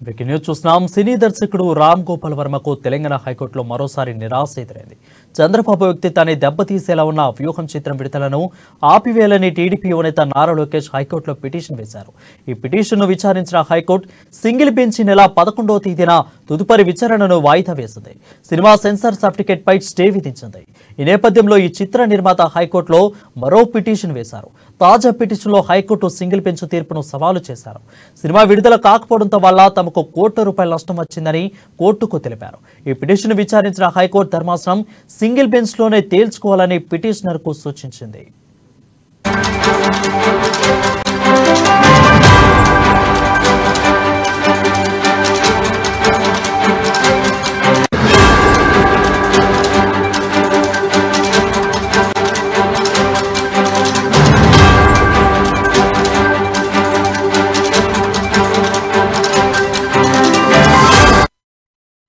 Breaking news చూస్తున్నాం. సినీ దర్శకుడు రామ్ గోపాల్ వర్మకు తెలంగాణ హైకోర్టులో మరోసారి నిరాశ ఎదురైంది. చంద్రబాబు వ్యక్తిత్వాన్ని దెబ్బతీసేలా ఉన్న వ్యూహం చిత్రం విడుదలను ఆపివేయాలని టీడీపీ యువనేత నారా లోకేష్ హైకోర్టులో పిటిషన్ వేశారు. ఈ పిటిషన్ను విచారించిన హైకోర్టు సింగిల్ బెంచ్ నెల 11వ తేదీన తదుపరి విచారణను వాయిదా వేసింది. సినిమా సెన్సార్ సర్టిఫికేట్ పై స్టే విధించింది. ఈ నేపథ్యంలో ఈ చిత్ర నిర్మాత హైకోర్టులో మరో పిటిషన్ వేశారు. తాజా పిటిషన్లో హైకోర్టు సింగిల్ బెంచ్ తీర్పును సవాలు చేశారు. సినిమా విడుదల కాకపోవడంతో వల్ల తమకు ₹1,00,00,000 నష్టం వచ్చిందని కోర్టుకు తెలిపారు. ఈ పిటిషన్ విచారించిన హైకోర్టు ధర్మాసనం సింగిల్ బెంచ్లోనే తేల్చుకోవాలని పిటిషనర్కు సూచించింది.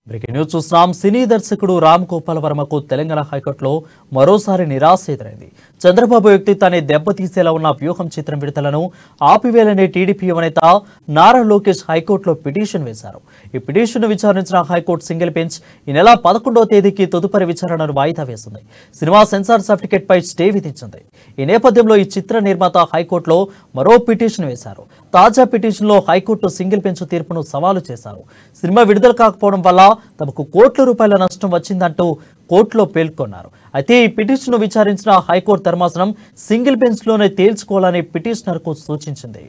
బ్రేకింగ్ న్యూస్ చూస్తున్నాం. సినీ దర్శకుడు రామ్ గోపాల్ వర్మకు తెలంగాణ హైకోర్టులో మరోసారి నిరాశ ఎదురైంది. చంద్రబాబు వ్యక్తిత్వాన్ని దెబ్బతీసేలా ఉన్న వ్యూహం చిత్రం విడుదలను ఆపివేయాలని టీడీపీ యువనేత నారా లోకేష్ హైకోర్టులో పిటిషన్ వేశారు. ఈ పిటిషన్ను విచారించిన హైకోర్టు సింగిల్ బెంచ్ ఈ నెల 11వ తేదీకి తదుపరి విచారణను వాయిదా వేసింది. సినిమా సెన్సార్ సర్టిఫికేట్ పై స్టే విధించింది. ఈ నేపథ్యంలో ఈ చిత్ర నిర్మాత హైకోర్టులో మరో పిటిషన్ వేశారు. తాజా పిటిషన్లో హైకోర్టు సింగిల్ బెంచ్ తీర్పును సవాలు చేశారు. సినిమా విడుదల కాకపోవడం వల్ల తమకు ₹1,00,00,000 నష్టం వచ్చిందంటూ కోర్టులో పేర్కొన్నారు. అయితే ఈ పిటిషన్ను విచారించిన హైకోర్టు ధర్మాసనం సింగిల్ బెంచ్లోనే తేల్చుకోవాలని పిటిషనర్కు సూచించింది.